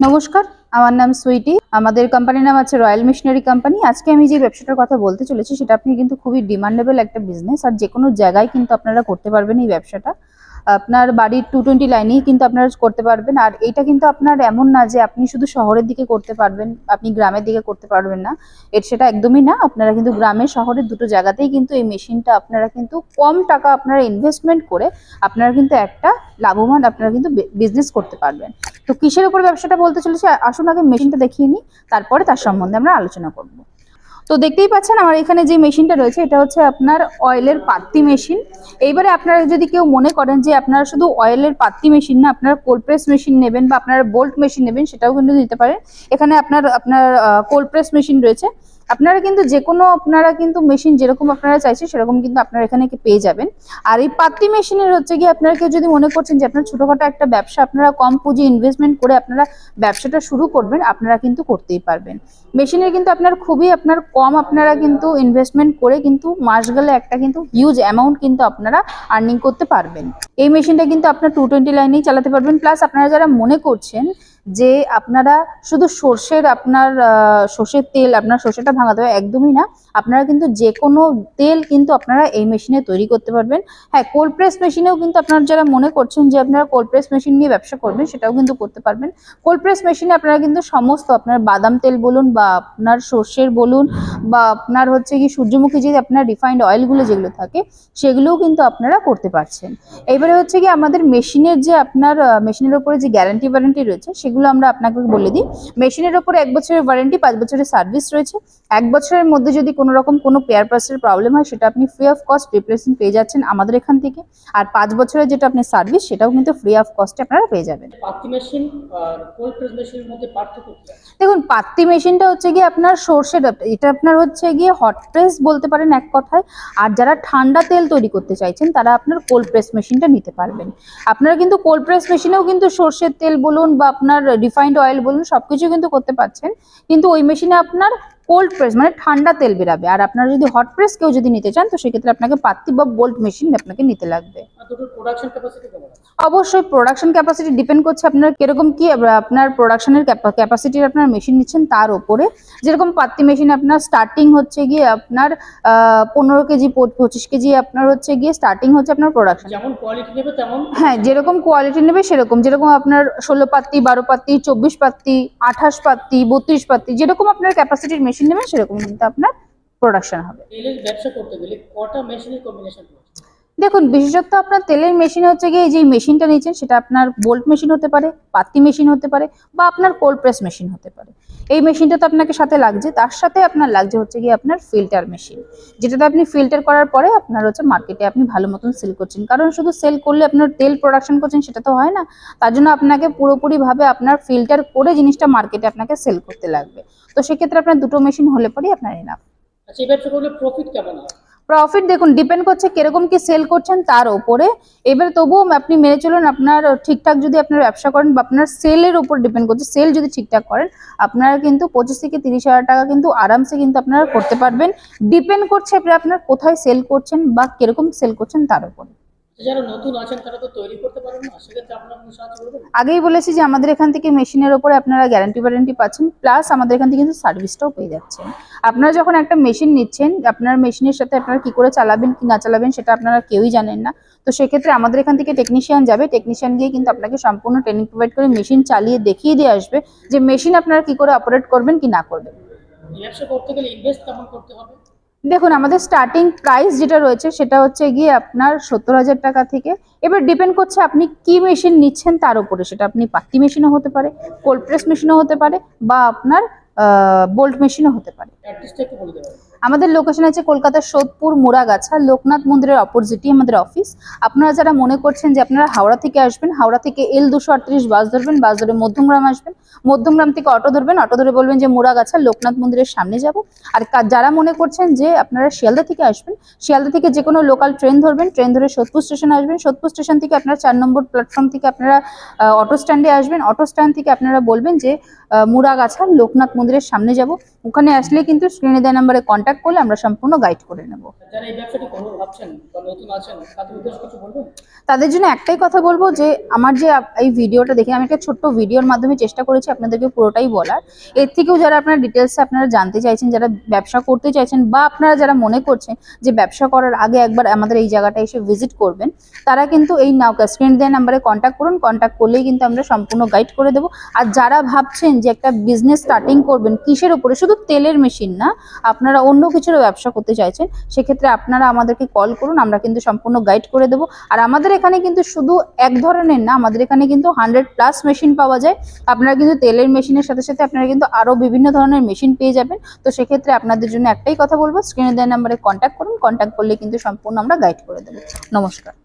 নমস্কার, আমার নাম সুইটি। আমাদের কোম্পানির নাম আছে রয়্যাল মিশনারি কোম্পানি। আজকে আমি যে ব্যবসাটার কথা বলতে চলেছি সেটা আপনি কিন্তু খুবই ডিমান্ডেবল একটা বিজনেস, আর যে কোনো জায়গায় কিন্তু আপনারা করতে পারবেন এই ব্যবসাটা। আপনার বাড়ির 220 লাইনেই কিন্তু আপনারা করতে পারবেন। আর এইটা কিন্তু আপনার এমন না যে আপনি শুধু শহরের দিকে করতে পারবেন, আপনি গ্রামের দিকে করতে পারবেন না, সেটা একদমই না। আপনারা কিন্তু গ্রামে শহরে দুটো জায়গাতেই কিন্তু এই মেশিনটা আপনারা কিন্তু কম টাকা আপনারা ইনভেস্টমেন্ট করে আপনারা কিন্তু একটা লাভবান আপনারা কিন্তু বিজনেস করতে পারবেন। তো কিসের উপর ব্যবসাটা বলতে চলেছি, আসুন আগে মেশিনটা দেখিয়ে নিই, তারপরে তার সম্বন্ধে আমরা আলোচনা করব। তো দেখতেই পাচ্ছেন আমার এখানে যে মেশিনটা রয়েছে এটা হচ্ছে আপনার অয়েলের পাত্তি মেশিন। এইবারে আপনারা যদি কেউ মনে করেন যে আপনারা শুধু অয়েলের পাত্তি মেশিন না, আপনারা কোল্ড প্রেস মেশিন নেবেন বা আপনারা বোল্ট মেশিন নেবেন, সেটাও কিন্তু নিতে পারেন। এখানে আপনার আপনার কোল্ড প্রেস মেশিন রয়েছে। আপনারা কিন্তু যে কোনো আপনারা কিন্তু মেশিন যেরকম আপনারা চাইছেন সেরকম কিন্তু আপনারা এখানে পেয়ে যাবেন। আর এই পাত্তি মেশিনের হচ্ছে গিয়ে আপনারা কেউ যদি মনে করছেন যে আপনার ছোটখাটো একটা ব্যবসা আপনারা কম পুঁজি ইনভেস্টমেন্ট করে আপনারা ব্যবসাটা শুরু করবেন, আপনারা কিন্তু করতেই পারবেন। মেশিনের কিন্তু আপনার খুবই আপনার কম আপনারা কিন্তু ইনভেস্টমেন্ট করে কিন্তু মাস গেলে একটা কিন্তু হিউজ অ্যামাউন্ট কিন্তু আপনারা আর্নিং করতে পারবেন। এই মেশিনটা কিন্তু আপনার 220 লাইনেই চালাতে পারবেন। প্লাস আপনারা যারা মনে করছেন যে আপনারা শুধু সর্ষের তেল আপনার সর্ষেটা ভাঙাতে হবে, একদমই না। আপনারা কিন্তু যে কোনো তেল কিন্তু আপনারা এই মেশিনে তৈরি করতে পারবেন। হ্যাঁ, কোল্ড প্রেস মেশিনেও কিন্তু আপনারা যারা মনে করছেন যে আপনারা কোল্ড প্রেস মেশিন নিয়ে ব্যবসা করবেন, সেটাও কিন্তু করতে পারবেন। কোল্ড প্রেস মেশিনে আপনারা কিন্তু সমস্ত আপনার বাদাম তেল বলুন বা আপনার সর্ষের বলুন বা আপনার হচ্ছে কি সূর্যমুখী যে আপনার রিফাইন্ড অয়েলগুলো যেগুলো থাকে সেগুলোও কিন্তু আপনারা করতে পারছেন। এবারে হচ্ছে কি আমাদের মেশিনের যে আপনার মেশিনের উপরে যে গ্যারান্টি ওয়ারেন্টি রয়েছে সেগুলো আমরা আপনাকে বলে দিই। মেশিনের উপরে 1 বছরের ওয়ারেন্টি, 5 বছরের সার্ভিস রয়েছে। 1 বছরের মধ্যে যদি কোনো রকম কোনো পেয়ার পার্টসের প্রবলেম হয় সেটা আপনি ফ্রি অফ কস্ট রিপ্লেসমেন্ট পেয়ে যাচ্ছেন আমাদের এখান থেকে। আর 5 বছরের যেটা আপনার সার্ভিস সেটাও কিন্তু ফ্রি অফ কস্টে আপনারা পেয়ে যাবেন। পাত্তি মেশিন আর কোল্ড প্রেস মেশিনের মধ্যে পার্থক্য কি আছে? দেখুন, পাত্তি মেশিনটা হচ্ছে গিয়ে আপনার সর্ষের, এটা আপনার হচ্ছে গিয়ে হট প্রেস বলতে পারেন এক কথায়। আর যারা ঠান্ডা তেল তৈরি করতে চাইছেন তারা আপনার কোল্ড প্রেস মেশিনটা নিতে পারবেন। আপনারা কিন্তু কোল্ড প্রেস মেশিনেও কিন্তু সর্ষের তেল বলুন বা আপনার রিফাইন্ড অয়েল বলুন সবকিছু কিন্তু করতে পারছেন, কিন্তু ওই মেশিনে আপনার কোল্ড প্রেস মানে ঠান্ডা তেল বেরাবে। আর আপনারা যদি হট প্রেস কেউ যদি নিতে চান তো সেক্ষেত্রে আপনাকে পাত্তি বা বোল্ট মেশিন আপনাকে নিতে লাগবে। আর দুটোর প্রোডাকশন ক্যাপাসিটি কেমন আছে? অবশ্যই প্রোডাকশন ক্যাপাসিটি ডিপেন্ড করছে আপনার কিরকম কি আপনার প্রোডাকশনের ক্যাপাসিটির আপনার মেশিন নিচ্ছেন তার উপরে। যেরকম পাত্তি মেশিন আপনার স্টার্টিং হচ্ছে গিয়ে আপনার 15 কেজি 25 কেজি আপনার হচ্ছে গিয়ে স্টার্টিং হচ্ছে আপনার প্রোডাকশন। যেমন কোয়ালিটি নেবে তেমন? হ্যাঁ, যেরকম কোয়ালিটি নেবে সেরকম। যেরকম আপনার 16 পাত্তি, 12 পাত্তি, 24 পাত্তি, 28 পাত্তি, 32 পাত্তি, যেরকম আপনার ক্যাপাসিটির মেশিন নেবেন সেরকম কিন্তু আপনার প্রোডাকশন হবে। তেলের ব্যবসা করতে গেলে কটা মেশিনের কম্বিনেশন রয়েছে? দেখুন, বিশেষত আপনার তেলের মেশিন হচ্ছে গিয়ে যে মেশিনটা নিচ্ছেন সেটা আপনার বোল্ট মেশিন হতে পারে, পাত্তি মেশিন হতে পারে বা আপনার কোল্ড প্রেস মেশিন হতে পারে। এই মেশিনটা তো আপনাকে সাথে লাগছে, তার সাথে আপনার লাগছে হচ্ছে গিয়ে আপনার ফিল্টার মেশিন, যেটাতে আপনি ফিল্টার করার পরে আপনার হচ্ছে মার্কেটে আপনি ভালো মতন সেল করছেন। কারণ শুধু সেল করলে আপনার তেল প্রোডাকশন করছেন সেটা তো হয় না, তার জন্য আপনাকে পুরোপুরিভাবে আপনার ফিল্টার করে জিনিসটা মার্কেটে আপনাকে সেল করতে লাগবে। তো সেক্ষেত্রে আপনার দুটো মেশিন হলে পরেই আপনার এনাফ। আচ্ছা, এই ব্যবসা করলে প্রফিট কেমন হয়? প্রফিট দেখুন ডিপেন্ড করছে কিরকম কি সেল করছেন তার উপরে। এবার তবুও আপনি মেনে চলুন, আপনার ঠিকঠাক যদি আপনার ব্যবসা করেন বা আপনার সেলের উপর ডিপেন্ড করছে, সেল যদি ঠিকঠাক করেন আপনারা কিন্তু 25 থেকে 30 হাজার টাকা কিন্তু আরামসে কিন্তু আপনারা করতে পারবেন। ডিপেন্ড করছে আপনার কোথায় সেল করছেন বা কিরকম সেল করছেন তার উপরে। যারা নতুন আছেন তারা তো তৈরি করতে পারেন না, সেক্ষেত্রে আপনারা কোনো সাহায্য করবেন? আগেই বলেছি যে আমাদের এখান থেকে মেশিনের উপরে আপনারা গ্যারান্টি ওয়ারেন্টি পাচ্ছেন, প্লাস আমাদের এখান থেকে কিন্তু সার্ভিসটাও পেয়ে যাচ্ছেন। আপনারা যখন একটা মেশিন নিচ্ছেন আপনার মেশিনের সাথে আপনারা কি করে চালাবেন কি না চালাবেন সেটা আপনারা কেউই জানেন না। তো সেক্ষেত্রে আমাদের এখান থেকে টেকনিশিয়ান যাবে, টেকনিশিয়ান গিয়ে কিন্তু আপনাকে সম্পূর্ণ ট্রেনিং প্রোভাইড করে মেশিন চালিয়ে দেখিয়ে দিয়ে আসবে যে মেশিন আপনারা কি করে অপারেট করবেন কি না করবেন। এই ব্যবসা করতে গেলে ইনভেস্ট কেমন করতে হবে? দেখুন, আমাদের স্টার্টিং প্রাইস যেটা রয়েছে সেটা হচ্ছে গিয়ে আপনার 70,000 টাকা থেকে। এবার ডিপেন্ড করছে আপনি কি মেশিন নিচ্ছেন তার উপরে, সেটা আপনি পাত্তি মেশিনও হতে পারে, কোল্ড প্রেস মেশিনও হতে পারে বা আপনার বোল্ট মেশিনও হতে পারে। অ্যাড্রেসটা একটু বলে দেবেন? আমাদের লোকেশন আছে কলকাতার সোদপুর মুড়াগাছা, লোকনাথ মন্দিরের অপোজিটই আমাদের অফিস। আপনারা যারা মনে করছেন যে আপনারা হাওড়া থেকে আসবেন, হাওড়া থেকে L238 বাস ধরবেন, বাস ধরে মধ্যমগ্রাম আসবেন, মধ্যমগ্রাম থেকে অটো ধরবেন, অটো ধরে বলবেন যে মুড়াগাছা লোকনাথ মন্দিরের সামনে যাব। আর যারা মনে করছেন যে আপনারা শিয়ালদা থেকে আসবেন, শিয়ালদা থেকে যে কোনো লোকাল ট্রেন ধরবেন, ট্রেন ধরে সোদপুর স্টেশনে আসবেন, সোদপুর স্টেশন থেকে আপনারা 4 নম্বর প্ল্যাটফর্ম থেকে আপনারা অটো স্ট্যান্ডে আসবেন, অটো স্ট্যান্ড থেকে আপনারা বলবেন যে মুড়াগাছা লোকনাথ মন্দিরের সামনে যাব। ওখানে আসলে কিন্তু স্ক্রিনে দেওয়া নাম্বারে কন্ট্যাক্ট কন্ট্যাক্ট করলে আমরা সম্পূর্ণ গাইড করে নেব। যারা এই ব্যবসাটি করবো ভাবছেন বা নতুন আছেন তাদের উদ্দেশ্যে কিছু বলবেন? তাদের জন্য একটাই কথা বলবো যে আমার যে এই ভিডিওটা দেখে আমি একটা ছোট্ট ভিডিওর মাধ্যমে চেষ্টা করেছি আপনাদেরকে পুরোটাই বলার। এর থেকেও যারা আপনারা ডিটেলসে আপনারা জানতে চাইছেন, যারা ব্যবসা করতে চাইছেন, বা আপনারা যারা মনে করছেন যে ব্যবসা করার আগে একবার আমাদের এই জায়গাটা এসে ভিজিট করবেন, তারা কিন্তু এই স্ক্রিন দেওয়া নাম্বারে কন্ট্যাক্ট করুন। কন্ট্যাক্ট করলেই কিন্তু আমরা সম্পূর্ণ গাইড করে দেবো। আর যারা ভাবছেন যে একটা বিজনেস স্টার্টিং করবেন কিসের উপরে, শুধু তেলের মেশিন না, আপনারা অন্য কিছুরও ব্যবসা করতে চাইছেন, সেক্ষেত্রে আপনারা আমাদেরকে কল করুন, আমরা কিন্তু সম্পূর্ণ গাইড করে দেবো। আর আমাদের এখানে কিন্তু শুধু এক ধরনের না, আমাদের এখানে কিন্তু 100+ মেশিন পাওয়া যায়। আপনারা কিন্তু তেলের মেশিনের সাথে সাথে আপনারা কিন্তু আরো বিভিন্ন ধরনের মেশিন পেয়ে যাবেন। তো সেক্ষেত্রে আপনাদের জন্য একটাই কথা বলবো, স্ক্রিনে দেওয়া নাম্বারে কন্ট্যাক্ট করুন। কন্ট্যাক্ট করলে কিন্তু সম্পূর্ণ আমরা গাইড করে দেবো। নমস্কার।